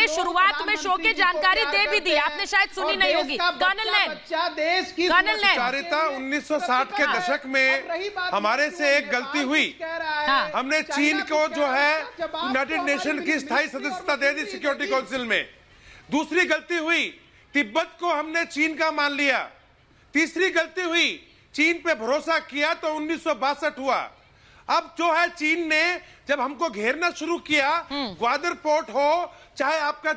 ने शुरुआत में शो के जानकारी दे भी दी, आपने शायद सुनी नहीं होगी। कर्नल सुचारिता 1960 के दशक में हमारे से एक गलती हुई। हमने चीन को जो है यूनाइटेड नेशन की स्थायी सदस्यता दे दी सिक्योरिटी काउंसिल में। दूसरी गलती हुई, तिब्बत को हमने चीन का मान लिया। तीसरी गलती हुई, चीन पे भरोसा किया तो 1962 हुआ। अब जो है चीन ने जब हमको घेरना शुरू किया, ग्वादर पोर्ट हो, चाहे आपका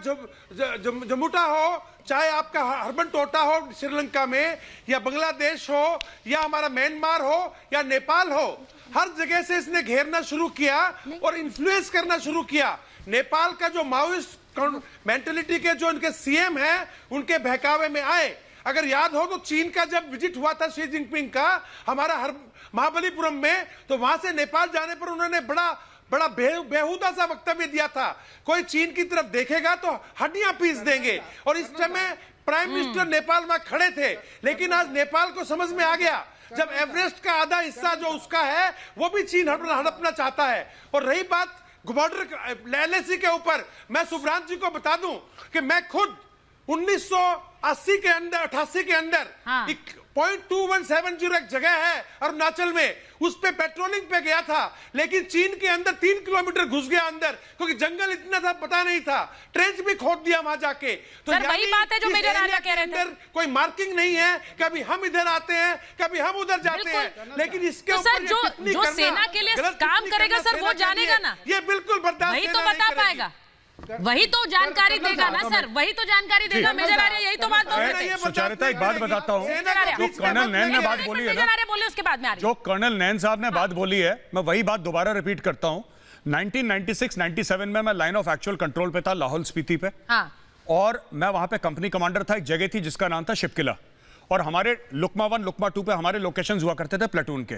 जमुटा हो, चाहे आपका हरबन टोटा हो श्रीलंका में, या बांग्लादेश हो, या हमारा म्यांमार हो, या नेपाल हो, हर जगह से इसने घेरना शुरू किया और इन्फ्लुएंस करना शुरू किया। नेपाल का जो माओइस्ट मेंटेलिटी के जो उनके सीएम हैं, उनके बहकावे में आए। अगर याद हो तो चीन का जब विजिट हुआ था शी जिनपिंग का हमारा महाबलीपुरम में, तो वहां से नेपाल जाने पर उन्होंने बड़ा बेहुदा सा वक्तव्य दिया था, कोई चीन की तरफ देखेगा तो हड्डियां पीस देंगे। और इस समय प्राइम मिनिस्टर नेपाल में खड़े थे। लेकिन आज नेपाल को समझ में आ गया, जब एवरेस्ट का आधा हिस्सा जो उसका है वो भी चीन हड़पना चाहता है। और रही बात बॉर्डर एलएसी के ऊपर, मैं सुब्रांत जी को बता दूं कि मैं खुद 1980 के अंदर 88 के अंदर 0.2170 एक जगह है अरुणाचल में, उस पे पेट्रोलिंग पे गया था। लेकिन चीन के अंदर 3 किलोमीटर घुस गया अंदर, क्योंकि जंगल इतना था पता नहीं था, ट्रेंच भी खोद दिया वहां जाके। तो सर वही बात है जो मेजर राजा कह रहे थे, कोई मार्किंग नहीं है, कभी हम इधर आते हैं, कभी हम उधर जाते हैं। लेकिन इसके तो सर जो सेना के लिए काम करेगा सर वो जानेगा ना, ये बिल्कुल बर्दाश्त वही तो बता पाएगा, वही तो जानकारी देगा ना सर, वही तो जानकारी देगा। मेजर आर्य यही तो बात बोल रहे थे। सुचारिता एक बात बताता हूँ, जो कर्नल नैन ने बात बोली है ना, उसके बाद में जो कर्नल नैन साहब ने बात बोली है, मैं वही बात दोबारा रिपीट करता हूँ। 1996-97 में मैं लाइन ऑफ एक्चुअल कंट्रोल पे था लाहौल स्पीति पे, और मैं वहां पे कंपनी कमांडर था। एक जगह थी जिसका नाम था शिपकिला, और हमारे लुकमा 1 लुकमा 2 पे हमारे लोकेशंस हुआ करते थे प्लेटून के।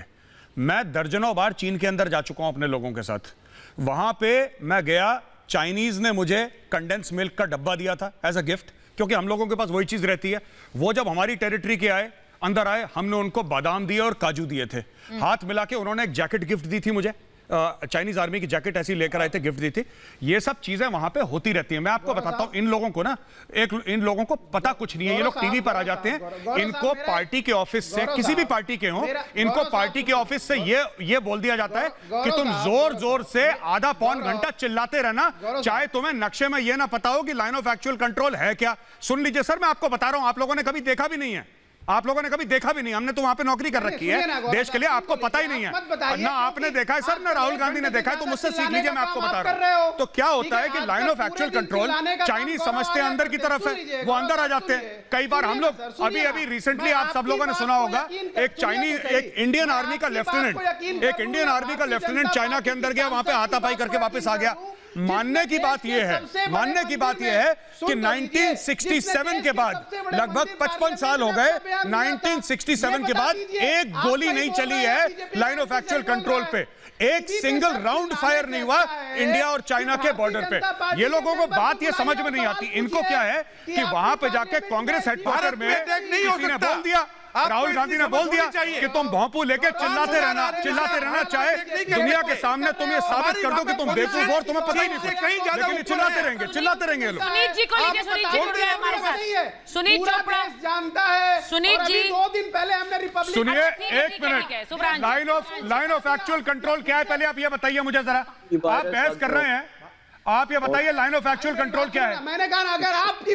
मैं दर्जनों बार चीन के अंदर जा चुका हूं अपने लोगों के साथ। वहां पे मैं गया, चाइनीज ने मुझे कंडेंस मिल्क का डब्बा दिया था एज अ गिफ्ट, क्योंकि हम लोगों के पास वही चीज रहती है। वो जब हमारी टेरिटरी के अंदर आए, हमने उनको बादाम दिए और काजू दिए थे। हाथ मिला के उन्होंने एक जैकेट गिफ्ट दी थी मुझे, चाइनीज आर्मी की जैकेट ऐसी लेकर आए थे, गिफ्ट दी थी। ये सब चीजें वहां पे होती रहती हैं। मैं आपको बताता हूं, इन लोगों को ना, इन लोगों को पता कुछ नहीं है। ये लोग टीवी पर आ जाते हैं, इनको पार्टी के ऑफिस से, किसी भी पार्टी के हों, इनको पार्टी के ऑफिस से ये बोल दिया जाता है कि तुम जोर जोर से आधा पौन घंटा चिल्लाते रहना, चाहे तुम्हें नक्शे में यह ना पता हो कि लाइन ऑफ एक्चुअल कंट्रोल है क्या। सुन लीजिए सर, मैं आपको बता रहा हूं, आप लोगों ने कभी देखा भी नहीं है, आप लोगों ने कभी देखा भी नहीं। हमने तो वहां पे नौकरी कर रखी है देश के लिए, आपको पता ही नहीं है ना। आपने देखा है सर, ना राहुल गांधी ने देखा है, तो मुझसे सीख लीजिए, मैं आपको बता रहा हूं। तो क्या होता है कि line of actual control Chinese समझते हैं अंदर की तरफ है, वो अंदर आ जाते हैं। कई बार हम लोग अभी रिसेंटली आप सब लोगों ने सुना होगा, एक इंडियन आर्मी का लेफ्टिनेंट चाइना के अंदर गया, वहां पे हाथापाई करके वापस आ गया। मानने की बात यह है कि 1967 के बाद, लगभग 55 साल हो गए, 1967 के बाद एक गोली नहीं चली है लाइन ऑफ एक्चुअल कंट्रोल पे, एक सिंगल राउंड फायर नहीं हुआ इंडिया और चाइना के बॉर्डर पे। ये लोगों को बात ये समझ में नहीं आती। इनको क्या है कि वहां पे जाके कांग्रेस हेडक्वार्टर में किसी ने बोल दिया, राहुल गांधी ने बोल दिया कि तुम भोंपू लेके चिल्लाते रहना, चाहे दुनिया के सामने तुम ये साबित कर दो कि तुम बेवकूफ हो और तुम्हें पता ही नहीं कुछ, लेकिन ये चिल्लाते रहेंगे लोग। सुनीत जी को लीजिए, सुनीत जी हमारे साथ, सुनीत चोपड़ा जानता है, सुनीत जी 2 दिन पहले हमने रिपब्लिक, सुनिए एक minute, line of actual control क्या है पहले आप ये बताइए मुझे जरा। आप बहस कर रहे हैं, आप ये बताइए लाइन ऑफ एक्चुअल कंट्रोल क्या है। मैंने कहा अगर आपकी